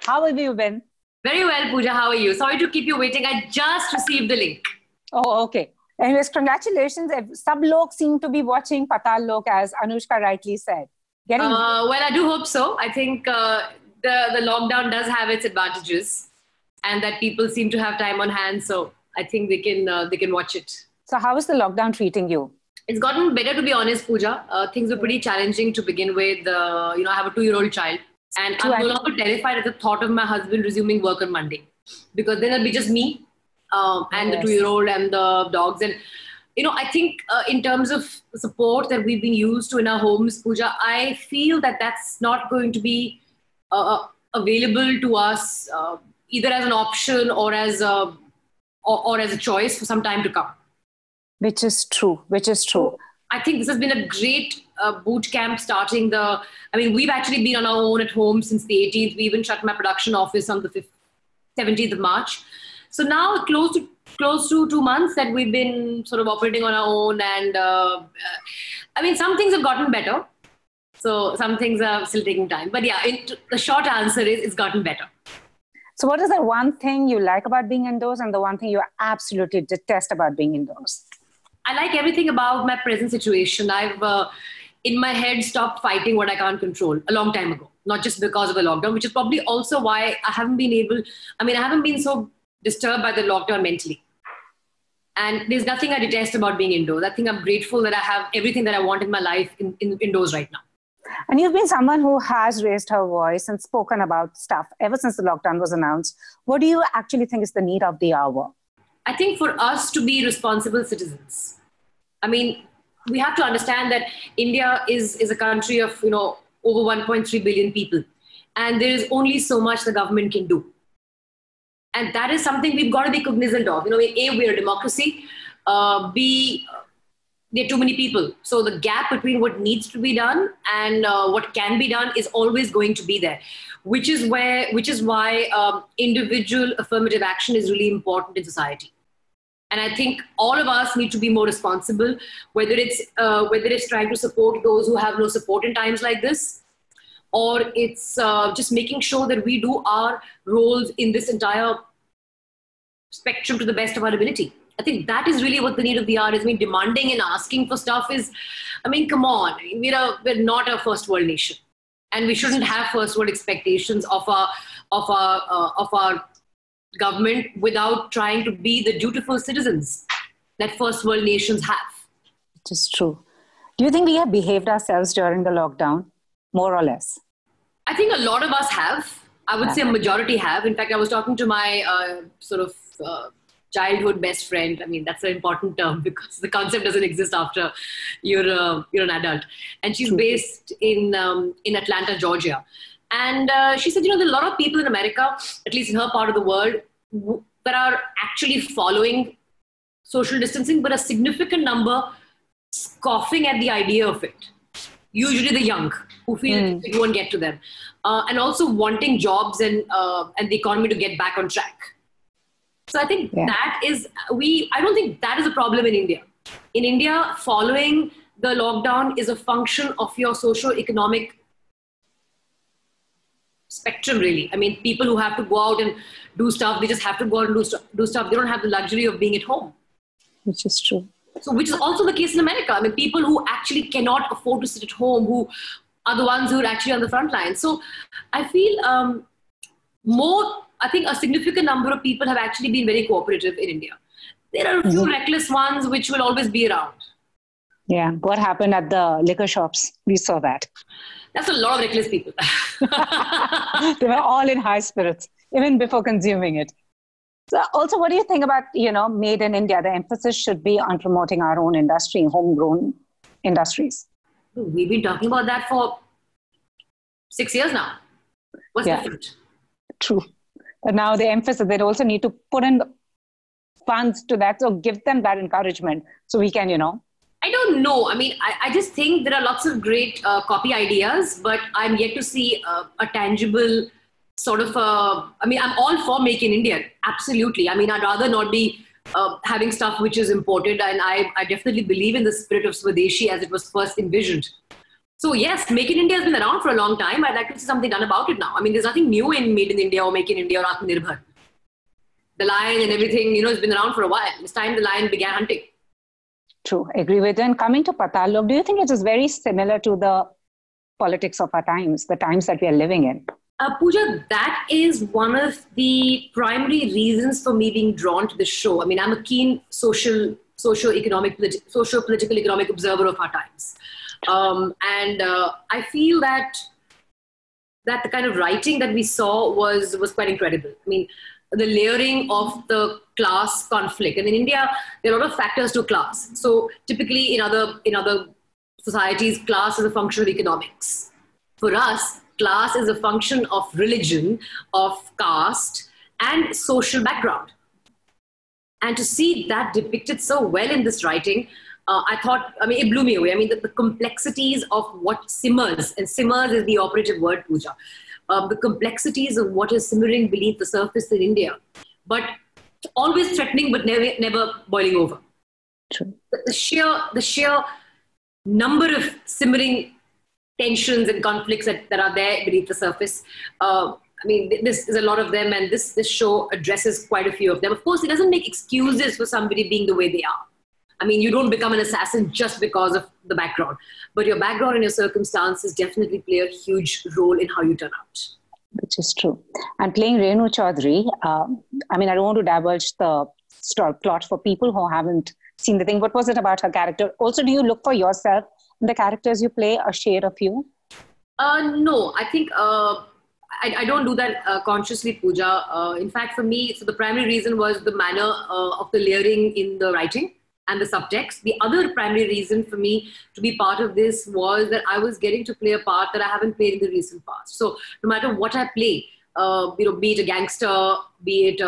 How have you been? Very well, Pooja. How are you? Sorry to keep you waiting. I just received the link. Oh, okay. Anyways, congratulations. Some log seem to be watching Patal Lok, as Anushka rightly said. Well, I do hope so. I think the lockdown does have its advantages, and that people seem to have time on hand. So I think they can watch it. So how is the lockdown treating you? It's gotten better, to be honest, Pooja. Things were pretty challenging to begin with. I have a 2-year-old child, and I'm no longer terrified at the thought of my husband resuming work on Monday, because then it'll be just me and the 2-year-old and the dogs. And I think in terms of support that we've been used to in our homes, Pooja, I feel that that's not going to be available to us either as an option or as a choice for some time to come. Which is true. So I think this has been a great boot camp starting we've actually been on our own at home since the 18th. We even shut my production office on the 17th of March. So now close to 2 months that we've been sort of operating on our own. And some things have gotten better. So some things are still taking time. But yeah, the short answer is it's gotten better. So what is the one thing you like about being indoors and the one thing you absolutely detest about being indoors? I like everything about my present situation. I've, in my head, stopped fighting what I can't control a long time ago. Not just because of the lockdown, which is probably also why I haven't been so disturbed by the lockdown mentally. And there's nothing I detest about being indoors. I think I'm grateful that I have everything that I want in my life indoors right now. And you've been someone who has raised her voice and spoken about stuff ever since the lockdown was announced. What do you actually think is the need of the hour? I think for us to be responsible citizens. We have to understand that India is a country of, over 1.3 billion people. And there is only so much the government can do. And that is something we've got to be cognizant of. A, we're a democracy. B, there are too many people. So the gap between what needs to be done and what can be done is always going to be there, which is why individual affirmative action is really important in society. And I think all of us need to be more responsible, whether it's trying to support those who have no support in times like this, or it's just making sure that we do our roles in this entire spectrum to the best of our ability. I think that is really what the need of the hour is. Demanding and asking for stuff is, come on. We're not a first world nation, and we shouldn't have first world expectations of our government without trying to be the dutiful citizens that first world nations have. It is true. Do you think we have behaved ourselves during the lockdown, more or less? I think a lot of us have. I would say a majority have. In fact, I was talking to my childhood best friend. That's an important term because the concept doesn't exist after you're an adult. And she's based in Atlanta, Georgia. And she said, there are a lot of people in America, at least in her part of the world, that are actually following social distancing, but a significant number scoffing at the idea of it. Usually the young, who feel it won't get to them. And also wanting jobs and the economy to get back on track. So I think I don't think that is a problem in India. In India, following the lockdown is a function of your socio-economic spectrum, really. People who have to go out and do stuff, they just have to go out and do stuff. They don't have the luxury of being at home. Which is true. So, which is also the case in America. People who actually cannot afford to sit at home, who are the ones who are actually on the front line. So I feel I think a significant number of people have actually been very cooperative in India. There are a few reckless ones which will always be around. Yeah. What happened at the liquor shops? We saw that. That's a lot of reckless people. They were all in high spirits, even before consuming it. So also, what do you think about, Made in India? The emphasis should be on promoting our own industry, homegrown industries. We've been talking about that for 6 years now. What's different? True. But now the emphasis, they also need to put in funds to that. So give them that encouragement so we can, I don't know. I just think there are lots of great copy ideas, but I'm yet to see a tangible sort of, I'm all for Make in India. Absolutely. I'd rather not be having stuff which is imported. And I definitely believe in the spirit of Swadeshi as it was first envisioned. So yes, Make in India has been around for a long time. I'd like to see something done about it now. I mean, there's nothing new in Made in India or Make in India or Atmanirbhar. The lion and everything, has been around for a while. It's time the lion began hunting. True, agree with you. And coming to Patal Lok, do you think it is very similar to the politics of our times, the times that we are living in? Pooja, that is one of the primary reasons for me being drawn to the show. I mean, I'm a keen socio-political economic observer of our times. I feel that the kind of writing that we saw was quite incredible. I mean, the layering of the class conflict. And in India, there are a lot of factors to class. So typically in other societies, class is a function of economics. For us, class is a function of religion, of caste, and social background. And to see that depicted so well in this writing, it blew me away. I mean, the complexities of what simmers, and simmers is the operative word, Pooja. The complexities of what is simmering beneath the surface in India, but always threatening, but never boiling over. True. The sheer number of simmering tensions and conflicts that are there beneath the surface. This is a lot of them, and this show addresses quite a few of them. Of course, it doesn't make excuses for somebody being the way they are. I mean, you don't become an assassin just because of the background, but your background and your circumstances definitely play a huge role in how you turn out. Which is true. And playing Renu Chaudhary, I don't want to divulge the plot for people who haven't seen the thing. What was it about her character? Also, do you look for yourself in the characters you play, a shade of you? No, I think I don't do that consciously, Pooja. In fact, for me, so the primary reason was the manner of the layering in the writing and the subtext. The other primary reason for me to be part of this was that I was getting to play a part that I haven't played in the recent past. So no matter what I play, be it a gangster, be it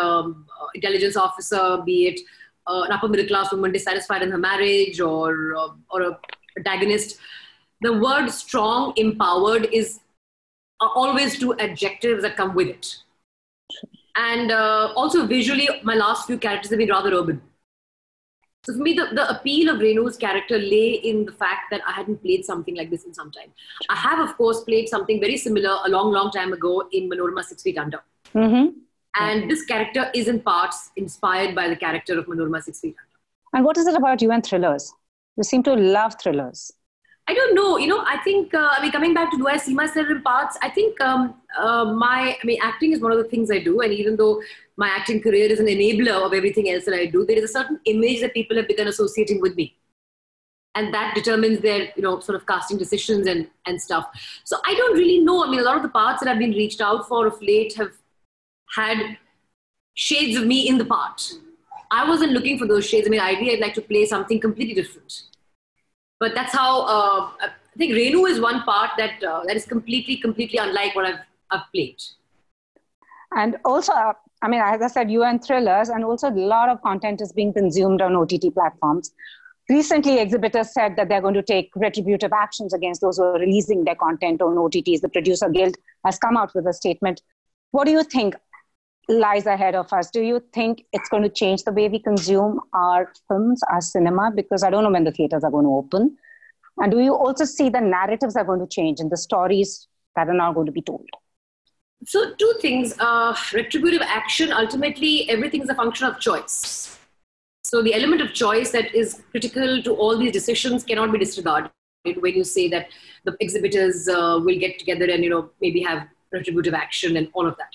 intelligence officer, be it an upper middle class woman dissatisfied in her marriage, or a protagonist, the word strong, empowered are always two adjectives that come with it. And also visually, my last few characters have been rather urban. So for me, the appeal of Renu's character lay in the fact that I hadn't played something like this in some time. I have, of course, played something very similar a long, long time ago in Manorama 6 Feet Under. Mm-hmm. And this character is in parts inspired by the character of Manorama 6 Feet Under. And what is it about you and thrillers? You seem to love thrillers. I don't know. I think, coming back to do I see myself in parts, I think acting is one of the things I do. And even though my acting career is an enabler of everything else that I do, there is a certain image that people have begun associating with me. And that determines their, sort of casting decisions and stuff. So I don't really know. I mean, a lot of the parts that I've been reached out for of late have had shades of me in the part. I wasn't looking for those shades. I mean, ideally, I'd like to play something completely different. But that's how, I think Renu is one part that is completely unlike what I've played. And also, as I said, you and thrillers, and also a lot of content is being consumed on OTT platforms. Recently, exhibitors said that they're going to take retributive actions against those who are releasing their content on OTTs. The Producer Guild has come out with a statement. What do you think lies ahead of us? Do you think it's going to change the way we consume our films, our cinema? Because I don't know when the theaters are going to open. And do you also see the narratives are going to change and the stories that are now going to be told? So two things. Retributive action, ultimately, everything is a function of choice. So the element of choice that is critical to all these decisions cannot be disregarded when you say that the exhibitors will get together and, maybe have retributive action and all of that.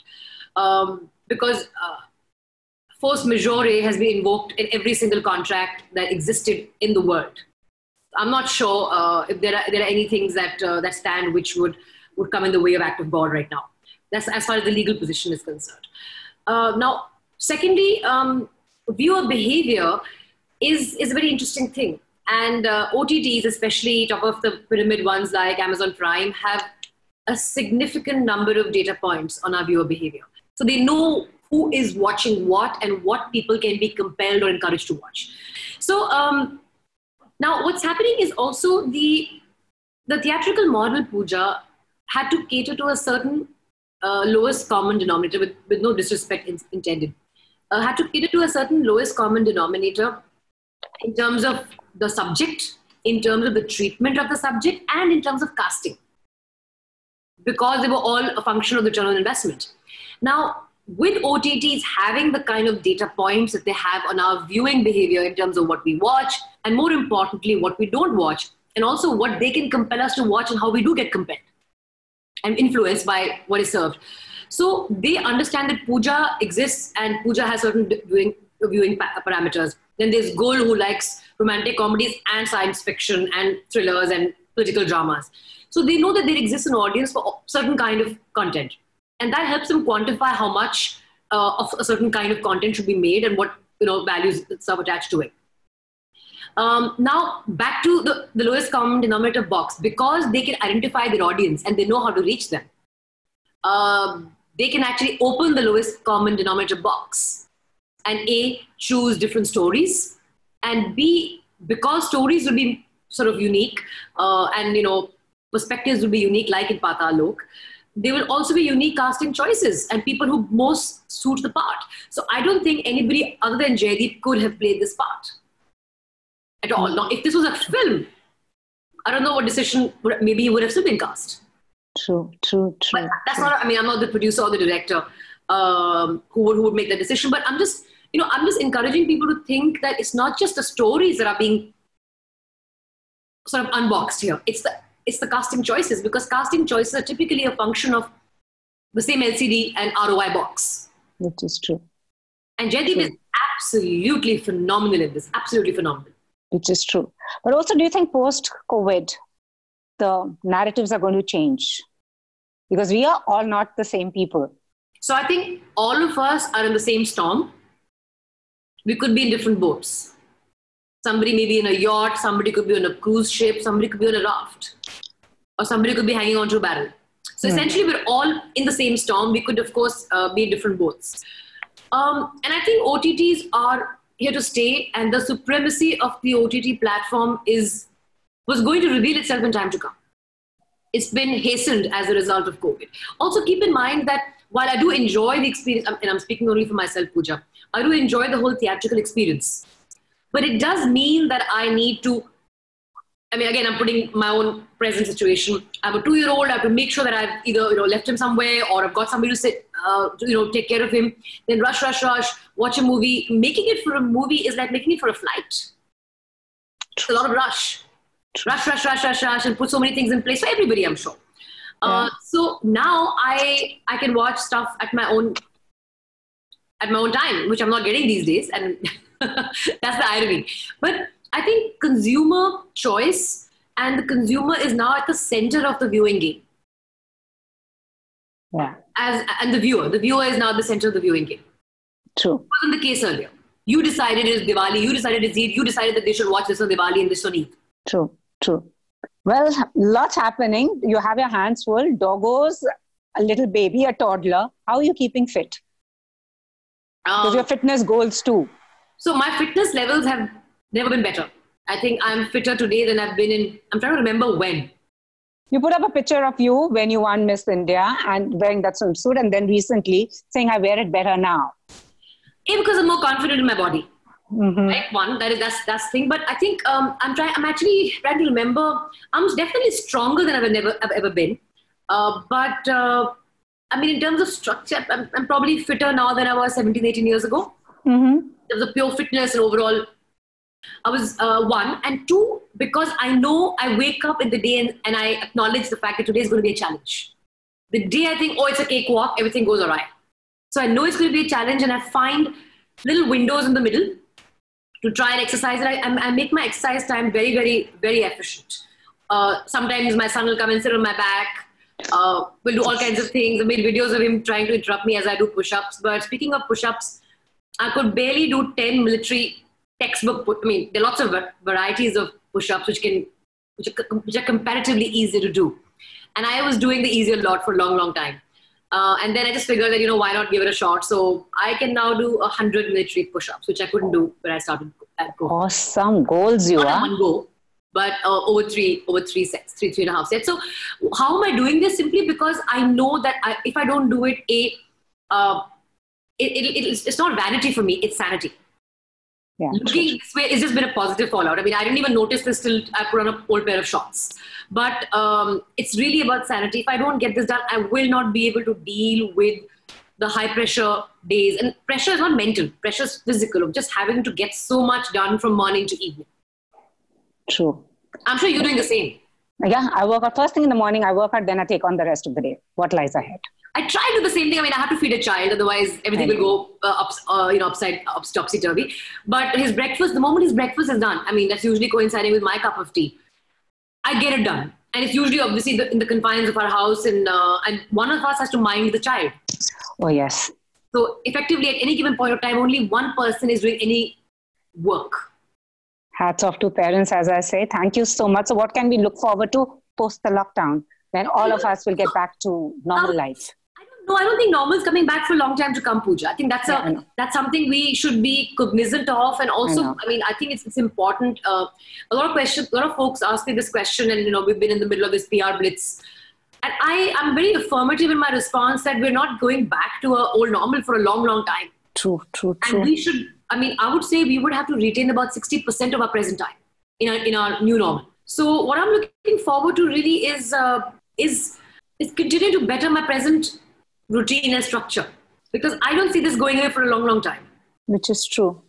Because force majeure has been invoked in every single contract that existed in the world. I'm not sure if there are any things that stand which would come in the way of act of God right now. That's as far as the legal position is concerned. Now, secondly, viewer behavior is a very interesting thing. And OTTs, especially top of the pyramid ones like Amazon Prime, have a significant number of data points on our viewer behavior. So they know who is watching what and what people can be compelled or encouraged to watch. So now what's happening is also the theatrical model, Pooja, had to cater to a certain lowest common denominator, with no disrespect intended. Had to cater to a certain lowest common denominator in terms of the subject, in terms of the treatment of the subject and in terms of casting, because they were all a function of the return on investment. Now, with OTTs having the kind of data points that they have on our viewing behavior in terms of what we watch, and more importantly, what we don't watch, and also what they can compel us to watch and how we do get compelled and influenced by what is served. So they understand that puja exists and puja has certain viewing parameters. Then there's Gol, who likes romantic comedies and science fiction and thrillers and political dramas. So they know that there exists an audience for certain kind of content. And that helps them quantify how much of a certain kind of content should be made and what values are attached to it. Now, back to the lowest common denominator box. Because they can identify their audience and they know how to reach them, they can actually open the lowest common denominator box and A, choose different stories, and B, because stories will be sort of unique and perspectives will be unique, like in Patal Lok, there will also be unique casting choices and people who most suit the part. So I don't think anybody other than Jaideep could have played this part at all. Now, if this was a film, I don't know what decision, maybe he would have still been cast. True. But that's not, I'm not the producer or the director who would make that decision. But I'm just encouraging people to think that it's not just the stories that are being sort of unboxed here. It's the casting choices, because casting choices are typically a function of the same LCD and ROI box. Which is true. And Jaideep is absolutely phenomenal in this. Absolutely phenomenal. Which is true. But also, do you think post-COVID, the narratives are going to change? Because we are all not the same people. So I think all of us are in the same storm. We could be in different boats. Somebody may be in a yacht, somebody could be on a cruise ship, somebody could be on a raft, or somebody could be hanging onto a barrel. So essentially, we're all in the same storm. We could, of course, be in different boats. And I think OTTs are here to stay, and the supremacy of the OTT platform was going to reveal itself in time to come. It's been hastened as a result of COVID. Also, keep in mind that while I do enjoy the experience, and I'm speaking only for myself, Pooja, I do enjoy the whole theatrical experience. But it does mean that I need to, again, I'm putting my own present situation. I have a 2-year-old. I have to make sure that I've either left him somewhere, or I've got somebody to sit, take care of him. Then rush, watch a movie. Making it for a movie is like making it for a flight. It's a lot of rush, and put so many things in place for everybody, I'm sure. So now I can watch stuff at my own time, which I'm not getting these days, and that's the irony. But I think consumer choice, and the consumer is now at the center of the viewing game. Yeah. And the viewer is now at the center of the viewing game. True. It wasn't the case earlier. You decided it's Diwali, you decided it's Eid, you decided that they should watch this on Diwali and this on Eid. True. Well, lots happening. You have your hands full. Doggos, a little baby, a toddler. How are you keeping fit? Because your fitness goals too. So my fitness levels have never been better. I think I'm fitter today than I've been I'm trying to remember when. You put up a picture of you when you won Miss India and wearing that swimsuit, and then recently saying, I wear it better now. Because I'm more confident in my body. Mm-hmm. Right? One, that's the thing. But I think I'm actually trying to remember. I'm definitely stronger than I've ever been. In terms of structure, I'm probably fitter now than I was 17, 18 years ago. Mm-hmm. There was a pure fitness and overall. I was one. And two, because I know I wake up in the day and I acknowledge the fact that today is going to be a challenge. The day I think, it's a cakewalk, everything goes all right. So I know it's going to be a challenge, and I find little windows in the middle to try and exercise. And I make my exercise time very, very, very efficient. Sometimes my son will come and sit on my back. We'll do all kinds of things. I made videos of him trying to interrupt me as I do push-ups. But speaking of push-ups, I could barely do 10 military textbook. There are lots of varieties of push-ups which are comparatively easy to do. And I was doing the easier lot for a long, long time. And then I just figured that, why not give it a shot? So I can now do 100 military push-ups, which I couldn't do when I started at Go. Awesome goals you are. Not in one go, but over three sets, three and a half sets. So how am I doing this? Simply because I know that if I don't do it, it's not vanity for me, it's sanity. Yeah, looking this way, it's just been a positive fallout. I mean, I didn't even notice this till I put on an old pair of shorts. But it's really about sanity. If I don't get this done, I will not be able to deal with the high pressure days. And pressure is not mental, pressure is physical, of just having to get so much done from morning to evening. True. I'm sure you're doing the same. Yeah, I work out first thing in the morning, I work out, then I take on the rest of the day. What lies ahead? I try to do the same thing. I mean, I have to feed a child, otherwise everything will go topsy-turvy. But his breakfast, the moment his breakfast is done, I mean, that's usually coinciding with my cup of tea, I get it done. And it's usually obviously in the confines of our house, and one of us has to mind the child. Oh, yes. So effectively, at any given point of time, only one person is doing any work. Hats off to parents, as I say. Thank you so much. So what can we look forward to post the lockdown, when all of us will get back to normal life? No, I don't think normal is coming back for a long time to come, Pooja. I think that's something we should be cognizant of. And also, I mean, I think it's important. A lot of folks ask me this question, and, we've been in the middle of this PR blitz. And I'm very affirmative in my response that we're not going back to our old normal for a long, long time. True. And we should, I would say we would have to retain about 60% of our present time in our new normal. So what I'm looking forward to really is continue to better my present routine and structure, because I don't see this going away for a long, long time. Which is true.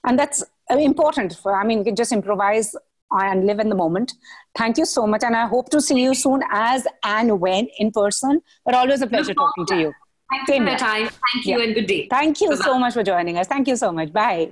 And that's important. You can just improvise and live in the moment. Thank you so much. And I hope to see you soon, as and when in person. But always a pleasure talking to you. Thank you for your time. Thank you and good day. Thank you so much for joining us. Thank you so much. Bye.